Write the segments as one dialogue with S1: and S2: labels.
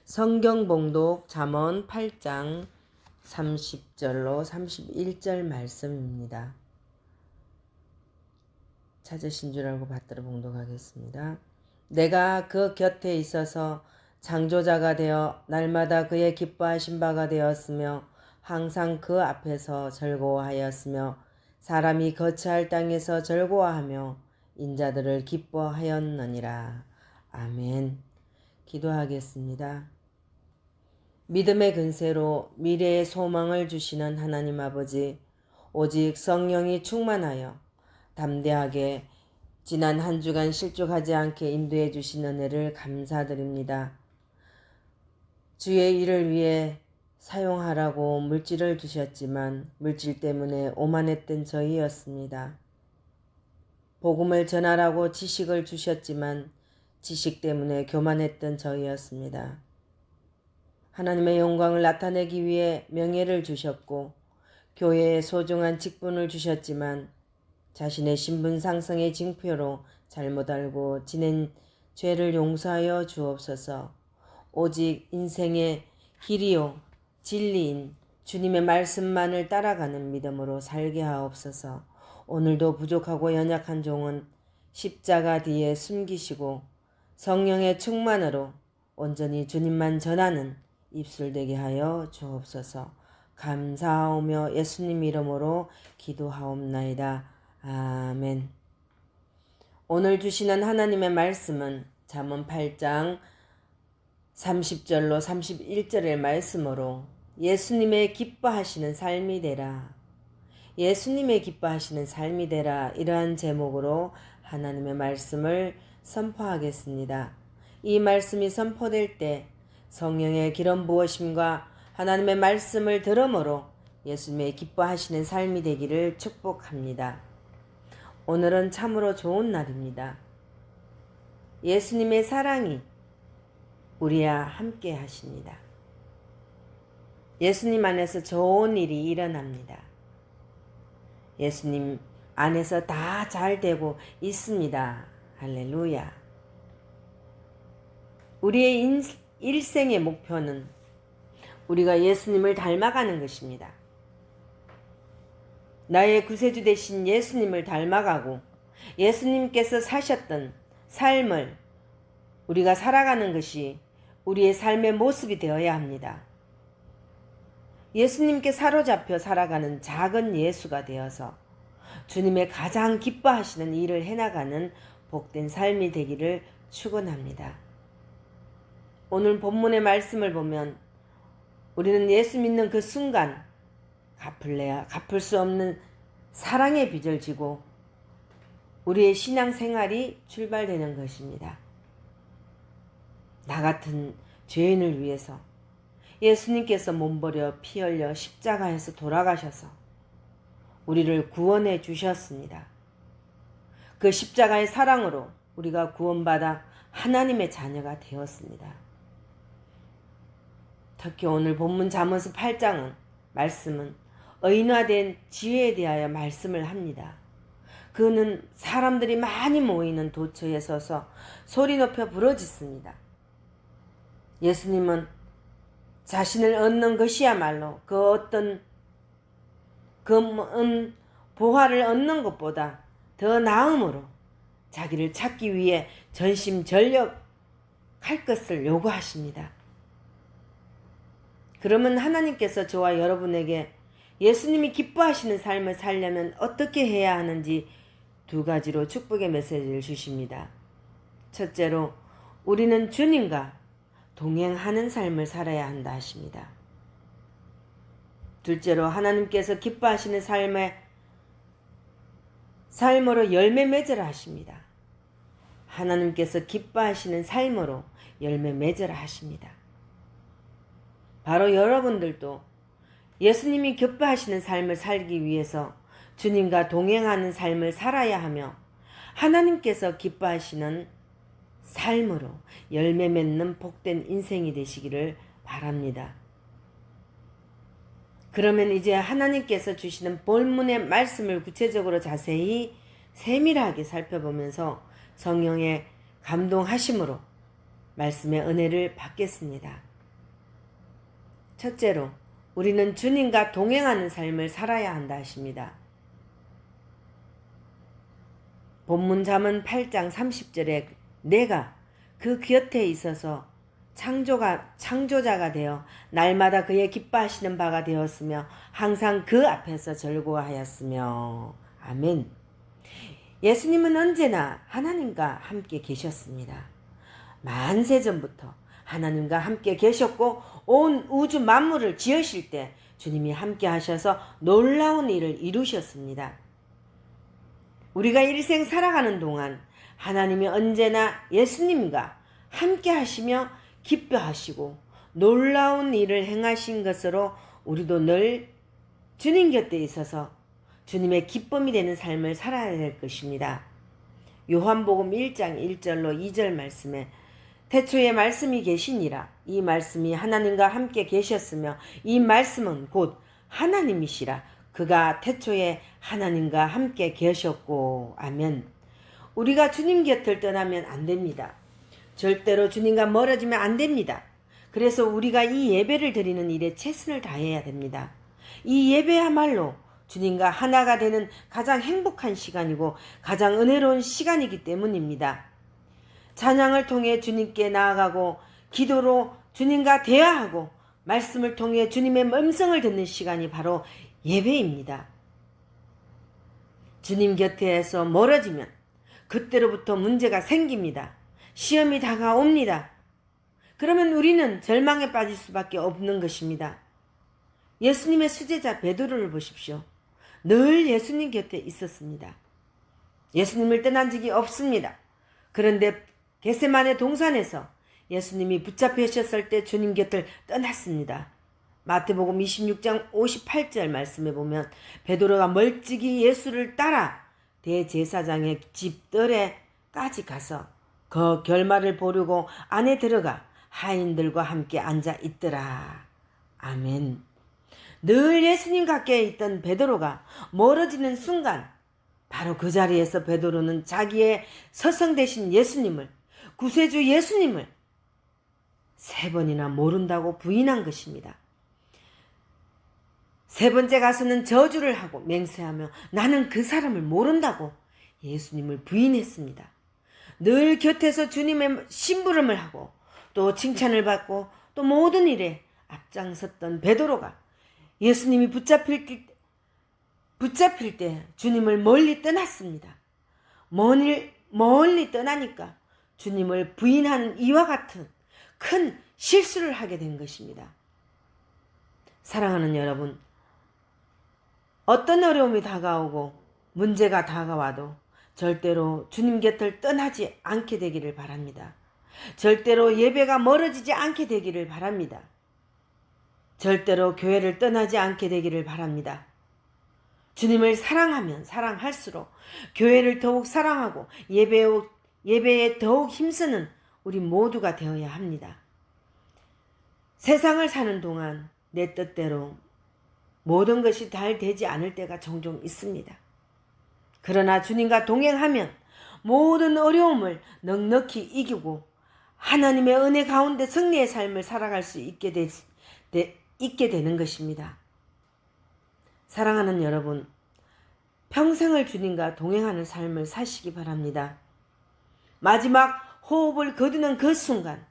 S1: 성경 봉독 잠언 8장 30절로 31절 말씀입니다. 찾으신 줄 알고 받들어 봉독하겠습니다. 내가 그 곁에 있어서 창조자가 되어 날마다 그의 기뻐하신 바가 되었으며 항상 그 앞에서 즐거워하였으며 사람이 거처할 땅에서 즐거워하며 인자들을 기뻐하였느니라. 아멘. 기도하겠습니다. 믿음의 근세로 미래의 소망을 주시는 하나님 아버지, 오직 성령이 충만하여 담대하게 지난 한 주간 실족하지 않게 인도해 주신 은혜를 감사드립니다. 주의 일을 위해 사용하라고 물질을 주셨지만 물질 때문에 오만했던 저희였습니다. 복음을 전하라고 지식을 주셨지만 지식 때문에 교만했던 저희였습니다. 하나님의 영광을 나타내기 위해 명예를 주셨고 교회에 소중한 직분을 주셨지만 자신의 신분 상승의 징표로 잘못 알고 지낸 죄를 용서하여 주옵소서. 오직 인생의 길이요 진리인 주님의 말씀만을 따라가는 믿음으로 살게 하옵소서. 오늘도 부족하고 연약한 종은 십자가 뒤에 숨기시고 성령의 충만으로 온전히 주님만 전하는 입술 되게 하여 주옵소서. 감사하오며 예수님 이름으로 기도하옵나이다. 아멘. 오늘 주시는 하나님의 말씀은 잠언 8장 30절로 31절의 말씀으로 예수님의 기뻐하시는 삶이 되라. 예수님의 기뻐하시는 삶이 되라. 이러한 제목으로 하나님의 말씀을 선포하겠습니다. 이 말씀이 선포될 때 성령의 기름 부으심과 하나님의 말씀을 들음으로 예수님의 기뻐하시는 삶이 되기를 축복합니다. 오늘은 참으로 좋은 날입니다. 예수님의 사랑이 우리와 함께 하십니다. 예수님 안에서 좋은 일이 일어납니다. 예수님 안에서 다 잘 되고 있습니다. 할렐루야. 우리의 일생의 목표는 우리가 예수님을 닮아가는 것입니다. 나의 구세주 되신 예수님을 닮아가고 예수님께서 사셨던 삶을 우리가 살아가는 것이 우리의 삶의 모습이 되어야 합니다. 예수님께 사로잡혀 살아가는 작은 예수가 되어서 주님의 가장 기뻐하시는 일을 해나가는 복된 삶이 되기를 축원합니다. 오늘 본문의 말씀을 보면 우리는 예수 믿는 그 순간 갚을 수 없는 사랑의 빚을 지고 우리의 신앙생활이 출발되는 것입니다. 나 같은 죄인을 위해서 예수님께서 몸버려 피 흘려 십자가에서 돌아가셔서 우리를 구원해 주셨습니다. 그 십자가의 사랑으로 우리가 구원받아 하나님의 자녀가 되었습니다. 특히 오늘 본문 잠언서 8장은 말씀은 의인화된 지혜에 대하여 말씀을 합니다. 그는 사람들이 많이 모이는 도처에 서서 소리 높여 부르짖습니다. 예수님은 자신을 얻는 것이야말로 그 어떤 보화를 얻는 것보다 더 나음으로 자기를 찾기 위해 전심전력할 것을 요구하십니다. 그러면 하나님께서 저와 여러분에게 예수님이 기뻐하시는 삶을 살려면 어떻게 해야 하는지 두 가지로 축복의 메시지를 주십니다. 첫째로 우리는 주님과 동행하는 삶을 살아야 한다 하십니다. 둘째로 하나님께서 기뻐하시는 삶으로 열매 맺으라 하십니다. 하나님께서 기뻐하시는 삶으로 열매 맺으라 하십니다. 바로 여러분들도 예수님이 기뻐하시는 삶을 살기 위해서 주님과 동행하는 삶을 살아야 하며 하나님께서 기뻐하시는 삶으로 열매 맺는 복된 인생이 되시기를 바랍니다. 그러면 이제 하나님께서 주시는 본문의 말씀을 구체적으로 자세히 세밀하게 살펴보면서 성령의 감동하심으로 말씀의 은혜를 받겠습니다. 첫째로 우리는 주님과 동행하는 삶을 살아야 한다 하십니다. 본문 잠언 8장 30절에 내가 그 곁에 있어서 창조자가 되어 날마다 그의 기뻐하시는 바가 되었으며 항상 그 앞에서 절구하였으며. 아멘. 예수님은 언제나 하나님과 함께 계셨습니다. 만세전부터 하나님과 함께 계셨고 온 우주 만물을 지으실 때 주님이 함께 하셔서 놀라운 일을 이루셨습니다. 우리가 일생 살아가는 동안 하나님이 언제나 예수님과 함께 하시며 기뻐하시고 놀라운 일을 행하신 것으로 우리도 늘 주님 곁에 있어서 주님의 기쁨이 되는 삶을 살아야 될 것입니다. 요한복음 1장 1절로 2절 말씀에 태초에 말씀이 계시니라. 이 말씀이 하나님과 함께 계셨으며 이 말씀은 곧 하나님이시라. 그가 태초에 하나님과 함께 계셨고. 아멘. 우리가 주님 곁을 떠나면 안 됩니다. 절대로 주님과 멀어지면 안 됩니다. 그래서 우리가 이 예배를 드리는 일에 최선을 다해야 됩니다. 이 예배야말로 주님과 하나가 되는 가장 행복한 시간이고 가장 은혜로운 시간이기 때문입니다. 찬양을 통해 주님께 나아가고 기도로 주님과 대화하고 말씀을 통해 주님의 음성을 듣는 시간이 바로 예배입니다. 주님 곁에서 멀어지면 그때로부터 문제가 생깁니다. 시험이 다가옵니다. 그러면 우리는 절망에 빠질 수밖에 없는 것입니다. 예수님의 수제자 베드로를 보십시오. 늘 예수님 곁에 있었습니다. 예수님을 떠난 적이 없습니다. 그런데 겟세마네 동산에서 예수님이 붙잡히셨을 때 주님 곁을 떠났습니다. 마태복음 26장 58절 말씀에 보면 베드로가 멀찍이 예수를 따라 대제사장의 집들에까지 가서 그 결말을 보려고 안에 들어가 하인들과 함께 앉아 있더라. 아멘. 늘 예수님 가까이 있던 베드로가 멀어지는 순간 바로 그 자리에서 베드로는 자기의 서성 되신 예수님을, 구세주 예수님을 3번이나 모른다고 부인한 것입니다. 3번째 가서는 저주를 하고 맹세하며 나는 그 사람을 모른다고 예수님을 부인했습니다. 늘 곁에서 주님의 심부름을 하고 또 칭찬을 받고 또 모든 일에 앞장섰던 베드로가 예수님이 붙잡힐 때 주님을 멀리 떠났습니다. 멀리 떠나니까 주님을 부인하는 이와 같은 큰 실수를 하게 된 것입니다. 사랑하는 여러분, 어떤 어려움이 다가오고 문제가 다가와도 절대로 주님 곁을 떠나지 않게 되기를 바랍니다. 절대로 예배가 멀어지지 않게 되기를 바랍니다. 절대로 교회를 떠나지 않게 되기를 바랍니다. 주님을 사랑하면 사랑할수록 교회를 더욱 사랑하고 예배에 더욱 힘쓰는 우리 모두가 되어야 합니다. 세상을 사는 동안 내 뜻대로 모든 것이 잘 되지 않을 때가 종종 있습니다. 그러나 주님과 동행하면 모든 어려움을 넉넉히 이기고 하나님의 은혜 가운데 승리의 삶을 살아갈 수 있게 되는 것입니다. 사랑하는 여러분, 평생을 주님과 동행하는 삶을 사시기 바랍니다. 마지막 호흡을 거두는 그 순간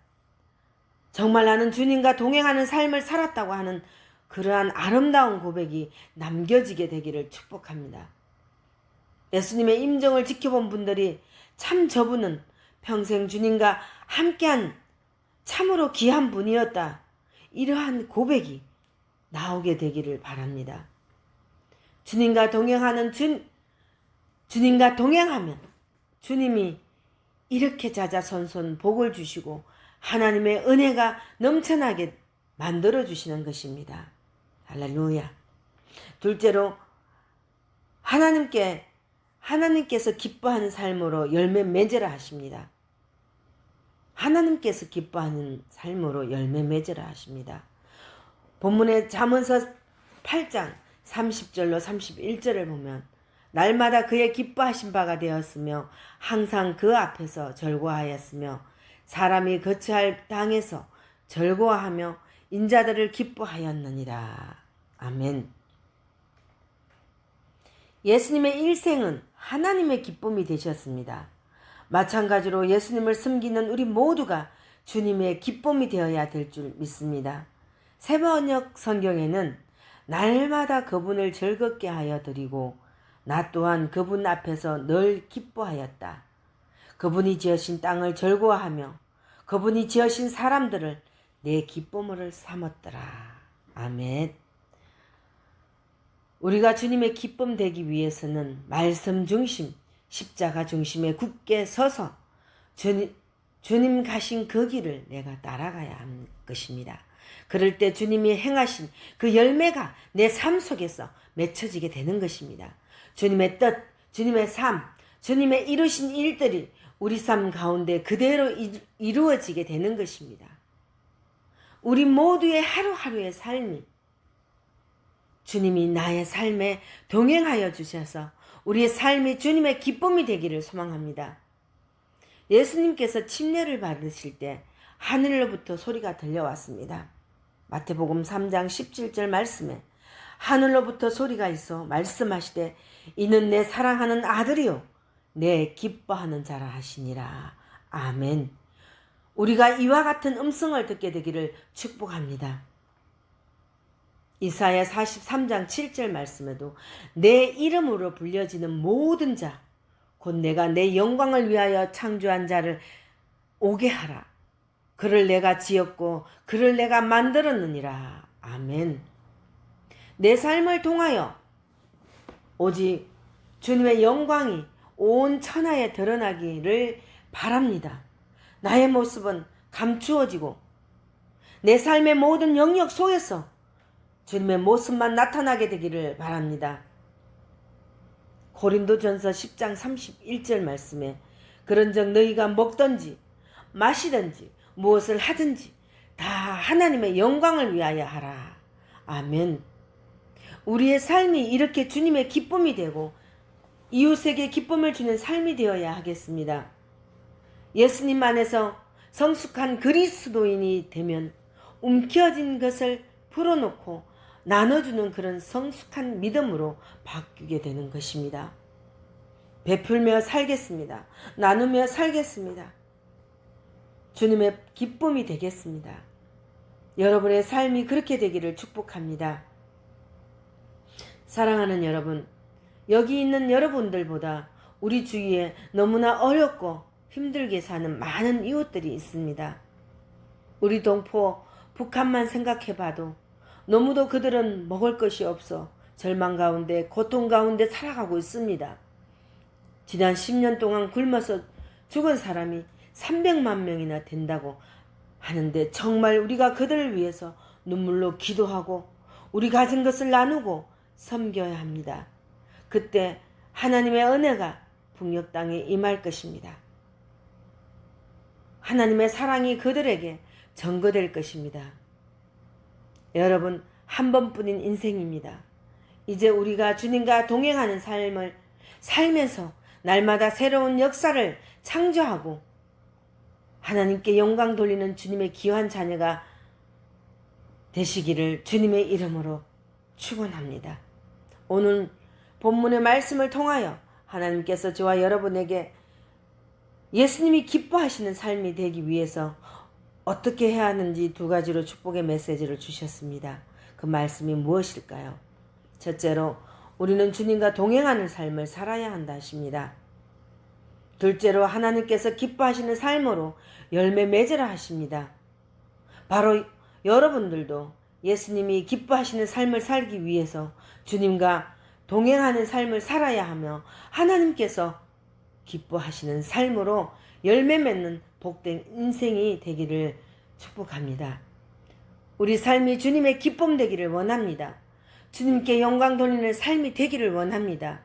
S1: 정말 나는 주님과 동행하는 삶을 살았다고 하는 그러한 아름다운 고백이 남겨지게 되기를 축복합니다. 예수님의 임종을 지켜본 분들이 참 저분은 평생 주님과 함께한 참으로 귀한 분이었다. 이러한 고백이 나오게 되기를 바랍니다. 주님과 동행하면 주님이 이렇게 자자손손 복을 주시고 하나님의 은혜가 넘쳐나게 만들어 주시는 것입니다. 할렐루야. 둘째로 하나님께서 기뻐하는 삶으로 열매 맺으라 하십니다. 하나님께서 기뻐하는 삶으로 열매 맺으라 하십니다. 본문의 잠언서 8장 30절로 31절을 보면 날마다 그의 기뻐하신 바가 되었으며 항상 그 앞에서 절거하였으며 사람이 거처할 땅에서 절거하며 인자들을 기뻐하였느니라. 아멘. 예수님의 일생은 하나님의 기쁨이 되셨습니다. 마찬가지로 예수님을 섬기는 우리 모두가 주님의 기쁨이 되어야 될 줄 믿습니다. 새번역 성경에는 날마다 그분을 즐겁게 하여 드리고 나 또한 그분 앞에서 늘 기뻐하였다. 그분이 지으신 땅을 즐거워하며 그분이 지으신 사람들을 내 기쁨으로 삼았더라. 아멘. 우리가 주님의 기쁨 되기 위해서는 말씀 중심, 십자가 중심에 굳게 서서 주님 가신 그 길을 내가 따라가야 하는 것입니다. 그럴 때 주님이 행하신 그 열매가 내 삶 속에서 맺혀지게 되는 것입니다. 주님의 뜻, 주님의 삶, 주님의 이루신 일들이 우리 삶 가운데 그대로 이루어지게 되는 것입니다. 우리 모두의 하루하루의 삶이 주님이 나의 삶에 동행하여 주셔서 우리의 삶이 주님의 기쁨이 되기를 소망합니다. 예수님께서 침례를 받으실 때 하늘로부터 소리가 들려왔습니다. 마태복음 3장 17절 말씀에 하늘로부터 소리가 있어 말씀하시되 이는 내 사랑하는 아들이요 내 기뻐하는 자라 하시니라. 아멘. 우리가 이와 같은 음성을 듣게 되기를 축복합니다. 이사야 43장 7절 말씀에도 내 이름으로 불려지는 모든 자 곧 내가 내 영광을 위하여 창조한 자를 오게 하라. 그를 내가 지었고 그를 내가 만들었느니라. 아멘. 내 삶을 통하여 오직 주님의 영광이 온 천하에 드러나기를 바랍니다. 나의 모습은 감추어지고 내 삶의 모든 영역 속에서 주님의 모습만 나타나게 되기를 바랍니다. 고린도전서 10장 31절 말씀에 그런즉 너희가 먹든지 마시든지 무엇을 하든지 다 하나님의 영광을 위하여 하라. 아멘. 우리의 삶이 이렇게 주님의 기쁨이 되고 이웃에게 기쁨을 주는 삶이 되어야 하겠습니다. 예수님 안에서 성숙한 그리스도인이 되면 움켜진 것을 풀어놓고 나눠주는 그런 성숙한 믿음으로 바뀌게 되는 것입니다. 베풀며 살겠습니다. 나누며 살겠습니다. 주님의 기쁨이 되겠습니다. 여러분의 삶이 그렇게 되기를 축복합니다. 사랑하는 여러분, 여기 있는 여러분들보다 우리 주위에 너무나 어렵고 힘들게 사는 많은 이웃들이 있습니다. 우리 동포 북한만 생각해봐도 너무도 그들은 먹을 것이 없어 절망 가운데 고통 가운데 살아가고 있습니다. 지난 10년 동안 굶어서 죽은 사람이 300만 명이나 된다고 하는데 정말 우리가 그들을 위해서 눈물로 기도하고 우리 가진 것을 나누고 섬겨야 합니다. 그때 하나님의 은혜가 북녘 땅에 임할 것입니다. 하나님의 사랑이 그들에게 전거될 것입니다. 여러분, 한 번뿐인 인생입니다. 이제 우리가 주님과 동행하는 삶을 살면서 날마다 새로운 역사를 창조하고 하나님께 영광 돌리는 주님의 귀한 자녀가 되시기를 주님의 이름으로 축원합니다. 오늘 본문의 말씀을 통하여 하나님께서 저와 여러분에게 예수님이 기뻐하시는 삶이 되기 위해서 어떻게 해야 하는지 두 가지로 축복의 메시지를 주셨습니다. 그 말씀이 무엇일까요? 첫째로 우리는 주님과 동행하는 삶을 살아야 한다 하십니다. 둘째로 하나님께서 기뻐하시는 삶으로 열매 맺으라 하십니다. 바로 여러분들도 예수님이 기뻐하시는 삶을 살기 위해서 주님과 동행하는 삶을 살아야 하며 하나님께서 기뻐하시는 삶으로 열매 맺는 복된 인생이 되기를 축복합니다. 우리 삶이 주님의 기쁨 되기를 원합니다. 주님께 영광 돌리는 삶이 되기를 원합니다.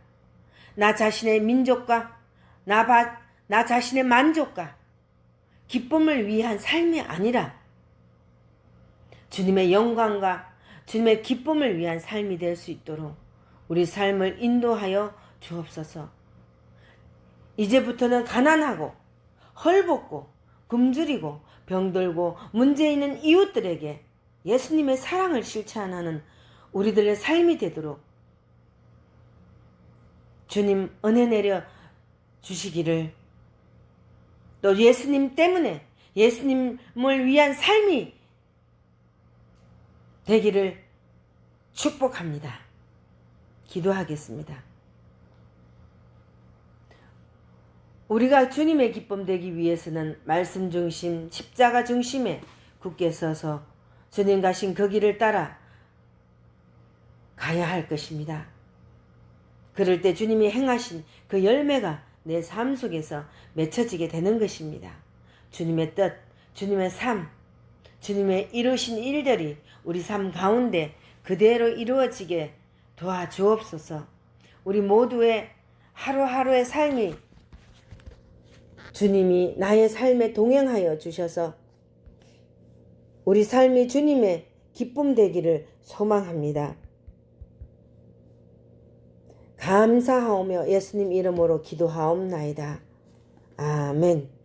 S1: 나 자신의 민족과 나 자신의 만족과 기쁨을 위한 삶이 아니라 주님의 영광과 주님의 기쁨을 위한 삶이 될 수 있도록 우리 삶을 인도하여 주옵소서. 이제부터는 가난하고 헐벗고 굶주리고 병들고 문제 있는 이웃들에게 예수님의 사랑을 실천하는 우리들의 삶이 되도록 주님 은혜 내려 주시기를, 또 예수님 때문에 예수님을 위한 삶이 되기를 축복합니다. 기도하겠습니다. 우리가 주님의 기쁨 되기 위해서는 말씀 중심, 십자가 중심에 굳게 서서 주님 가신 그 길을 따라 가야 할 것입니다. 그럴 때 주님이 행하신 그 열매가 내 삶 속에서 맺혀지게 되는 것입니다. 주님의 뜻, 주님의 삶, 주님의 이루신 일들이 우리 삶 가운데 그대로 이루어지게 도와주옵소서. 우리 모두의 하루하루의 삶이 주님이 나의 삶에 동행하여 주셔서 우리 삶이 주님의 기쁨 되기를 소망합니다. 감사하오며 예수님 이름으로 기도하옵나이다. 아멘.